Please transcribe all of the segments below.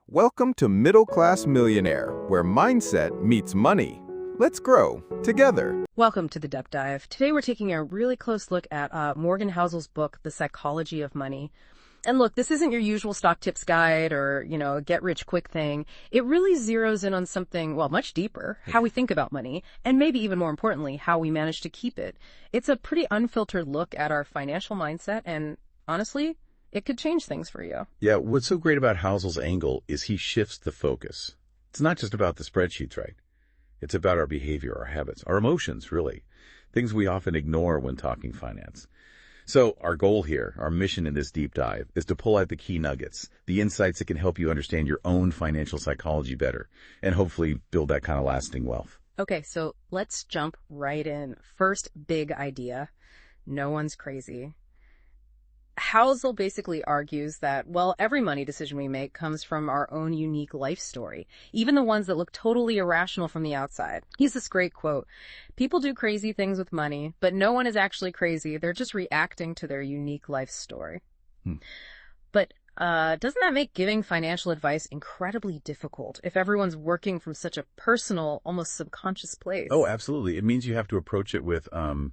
Welcome to Middle Class Millionaire, where mindset meets money. Let's grow together. Welcome to the Deep Dive. Today we're taking a really close look at Morgan Housel's book, The Psychology of Money. And look, this isn't your usual stock tips guide or, a get-rich-quick thing. It really zeroes in on something, much deeper, how we think about money, and maybe even more importantly, how we manage to keep it. It's a pretty unfiltered look at our financial mindset, and honestly, it could change things for you. Yeah, what's so great about Housel's angle is he shifts the focus. It's not just about the spreadsheets, right? It's about our behavior, our habits, our emotions, really. Things we often ignore when talking finance. So our goal here, our mission in this deep dive, is to pull out the key nuggets, the insights that can help you understand your own financial psychology better, and hopefully build that kind of lasting wealth. Okay, so let's jump right in. First big idea. No one's crazy. Housel basically argues that, every money decision we make comes from our own unique life story, even the ones that look totally irrational from the outside. He has this great quote: "People do crazy things with money, but no one is actually crazy. They're just reacting to their unique life story." But doesn't that make giving financial advice incredibly difficult if everyone's working from such a personal, almost subconscious place? Oh, absolutely. It means you have to approach it with a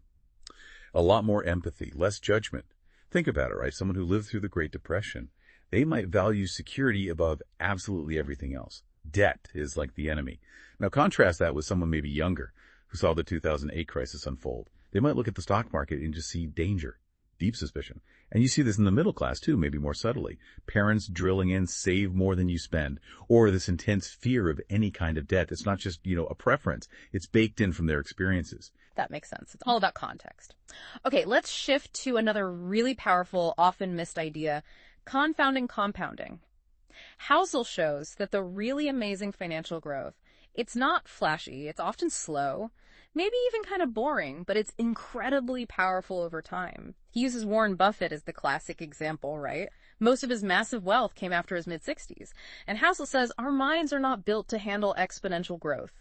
lot more empathy, less judgment. Think about it, right? Someone who lived through the Great Depression, they might value security above absolutely everything else. Debt is like the enemy. Now contrast that with someone maybe younger who saw the 2008 crisis unfold. They might look at the stock market and just see danger, deep suspicion. And you see this in the middle class too, maybe more subtly. Parents drilling in, save more than you spend, or this intense fear of any kind of debt. It's not just, a preference. It's baked in from their experiences. That makes sense. It's all about context. Okay, let's shift to another really powerful, often missed idea: confounding compounding. Housel shows that the really amazing financial growth, it's not flashy, it's often slow, maybe even kind of boring, but it's incredibly powerful over time. He uses Warren Buffett as the classic example, right? Most of his massive wealth came after his mid-60s. And Housel says our minds are not built to handle exponential growth.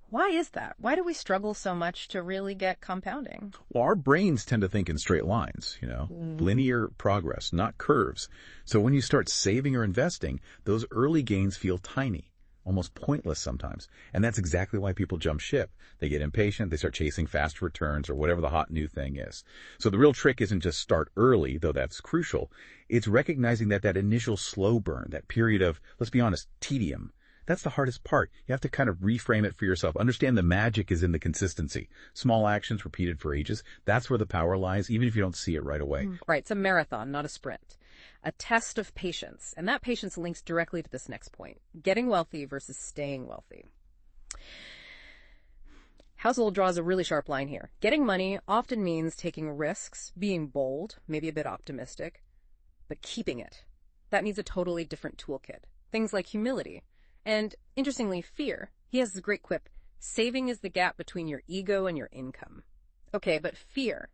Why is that? Why do we struggle so much to really get compounding? Well, our brains tend to think in straight lines, linear progress, not curves. So when you start saving or investing, those early gains feel tiny, almost pointless sometimes. And that's exactly why people jump ship. They get impatient, they start chasing fast returns or whatever the hot new thing is. So the real trick isn't just start early, though that's crucial. It's recognizing that initial slow burn, that period of, let's be honest, tedium, that's the hardest part. You have to kind of reframe it for yourself. Understand the magic is in the consistency. Small actions repeated for ages. That's where the power lies, even if you don't see it right away. Right. It's a marathon, not a sprint. A test of patience. And that patience links directly to this next point: getting wealthy versus staying wealthy. Housel draws a really sharp line here. Getting money often means taking risks, being bold, maybe a bit optimistic, but keeping it. That needs a totally different toolkit. Things like humility. And, interestingly, fear. He has this great quip: saving is the gap between your ego and your income. Okay, but fear.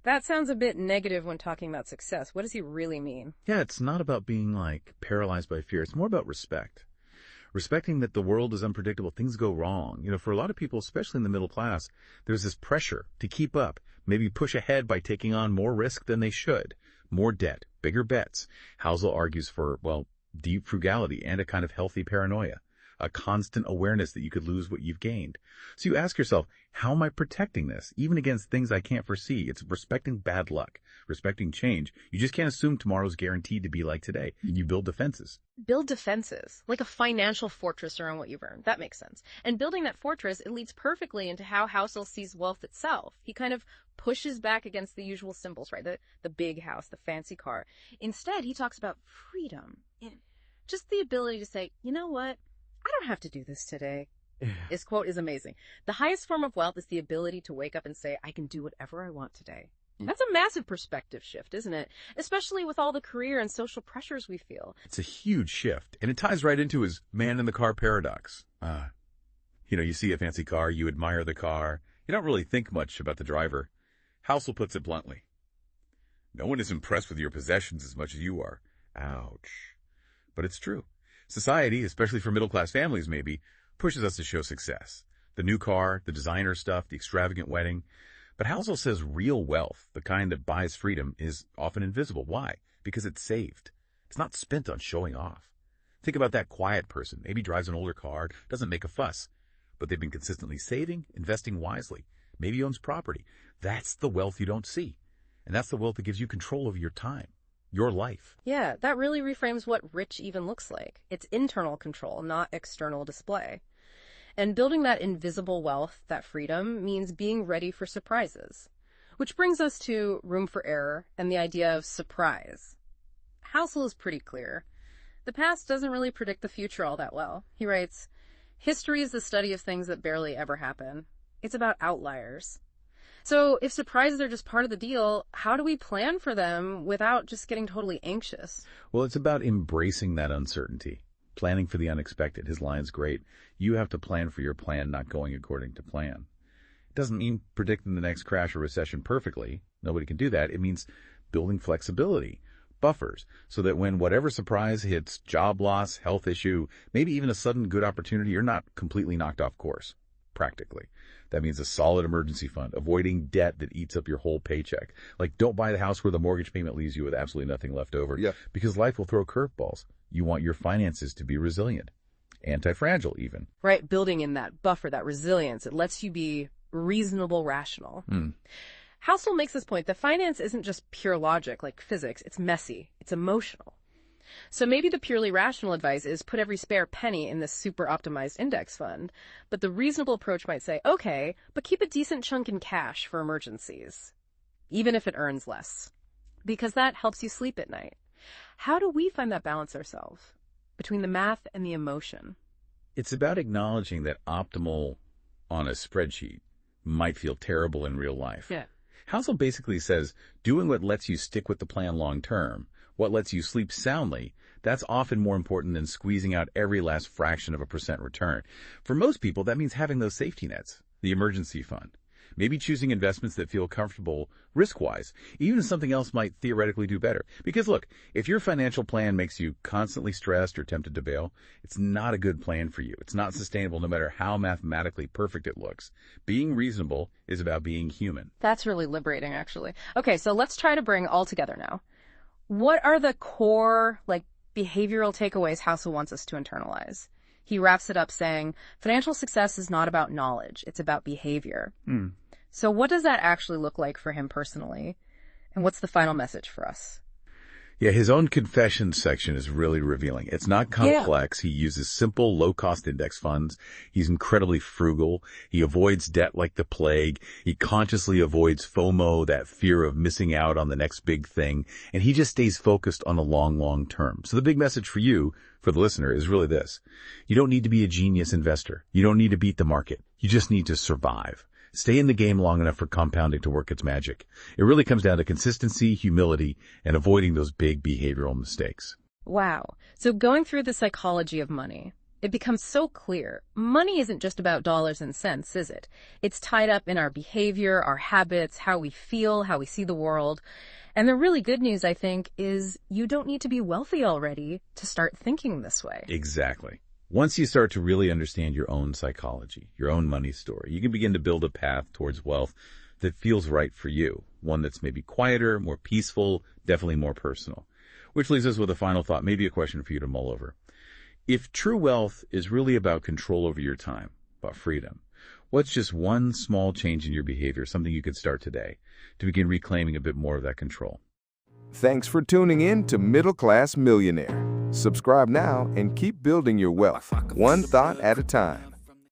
That sounds a bit negative when talking about success. What does he really mean? Yeah, it's not about being paralyzed by fear. It's more about respect. Respecting that the world is unpredictable. Things go wrong. For a lot of people, especially in the middle class, there's this pressure to keep up, maybe push ahead by taking on more risk than they should. More debt, bigger bets. Housel argues for, deep frugality and a kind of healthy paranoia, a constant awareness that you could lose what you've gained. So you ask yourself, how am I protecting this, even against things I can't foresee? It's respecting bad luck, respecting change. You just can't assume tomorrow's guaranteed to be like today. You build defenses. Build defenses, like a financial fortress around what you've earned. That makes sense. And building that fortress, it leads perfectly into how Housel sees wealth itself. He kind of pushes back against the usual symbols, right? The big house, the fancy car. Instead, he talks about freedom. Just the ability to say, you know what? I don't have to do this today. His quote is amazing. The highest form of wealth is the ability to wake up and say, I can do whatever I want today. That's a massive perspective shift, isn't it? Especially with all the career and social pressures we feel. It's a huge shift, and it ties right into his man in the car paradox. You see a fancy car, you admire the car, you don't really think much about the driver. Housel puts it bluntly: no one is impressed with your possessions as much as you are. Ouch. But it's true. Society, especially for middle-class families maybe, pushes us to show success. The new car, the designer stuff, the extravagant wedding. But Housel says real wealth, the kind that buys freedom, is often invisible. Why? Because it's saved. It's not spent on showing off. Think about that quiet person, maybe drives an older car, doesn't make a fuss, but they've been consistently saving, investing wisely, maybe owns property. That's the wealth you don't see. And that's the wealth that gives you control over your time, your life. Yeah, that really reframes what rich even looks like. It's internal control, not external display. And building that invisible wealth, that freedom, means being ready for surprises. Which brings us to room for error and the idea of surprise. Housel is pretty clear. The past doesn't really predict the future all that well. He writes, "History is the study of things that barely ever happen. It's about outliers." So if surprises are just part of the deal, how do we plan for them without just getting totally anxious? Well, it's about embracing that uncertainty, planning for the unexpected. His line's great. You have to plan for your plan, not going according to plan. It doesn't mean predicting the next crash or recession perfectly. Nobody can do that. It means building flexibility, buffers, so that when whatever surprise hits, job loss, health issue, maybe even a sudden good opportunity, you're not completely knocked off course, practically. That means a solid emergency fund, avoiding debt that eats up your whole paycheck. Like, don't buy the house where the mortgage payment leaves you with absolutely nothing left over, because life will throw curveballs. You want your finances to be resilient, anti-fragile even. Right, building in that buffer, that resilience, it lets you be reasonable, rational. Housel makes this point that finance isn't just pure logic like physics, it's messy, it's emotional. So maybe the purely rational advice is put every spare penny in this super optimized index fund, but the reasonable approach might say, okay, but keep a decent chunk in cash for emergencies, even if it earns less, because that helps you sleep at night. How do we find that balance ourselves between the math and the emotion? It's about acknowledging that optimal on a spreadsheet might feel terrible in real life. Yeah. Housel basically says doing what lets you stick with the plan long term, what lets you sleep soundly, that's often more important than squeezing out every last fraction of a percent return. For most people, that means having those safety nets, the emergency fund. Maybe choosing investments that feel comfortable risk-wise, even if something else might theoretically do better. Because look, if your financial plan makes you constantly stressed or tempted to bail, it's not a good plan for you. It's not sustainable no matter how mathematically perfect it looks. Being reasonable is about being human. That's really liberating, actually. Okay, so let's try to bring all together now. What are the core, behavioral takeaways Housel wants us to internalize? He wraps it up saying, financial success is not about knowledge, it's about behavior. So what does that actually look like for him personally? And what's the final message for us? Yeah, his own confession section is really revealing. It's not complex. He uses simple, low-cost index funds. He's incredibly frugal. He avoids debt like the plague. He consciously avoids FOMO, that fear of missing out on the next big thing. And he just stays focused on the long, long term. So the big message for you, for the listener, is really this. You don't need to be a genius investor. You don't need to beat the market. You just need to survive. Stay in the game long enough for compounding to work its magic. It really comes down to consistency, humility, and avoiding those big behavioral mistakes. Wow. So going through the psychology of money, it becomes so clear. Money isn't just about dollars and cents, is it? It's tied up in our behavior, our habits, how we feel, how we see the world. And the really good news, I think, is you don't need to be wealthy already to start thinking this way. Exactly. Once you start to really understand your own psychology, your own money story, you can begin to build a path towards wealth that feels right for you, one that's maybe quieter, more peaceful, definitely more personal. Which leaves us with a final thought, maybe a question for you to mull over. If true wealth is really about control over your time, about freedom, what's just one small change in your behavior, something you could start today to begin reclaiming a bit more of that control? Thanks for tuning in to Middle Class Millionaire. Subscribe now and keep building your wealth, one thought at a time.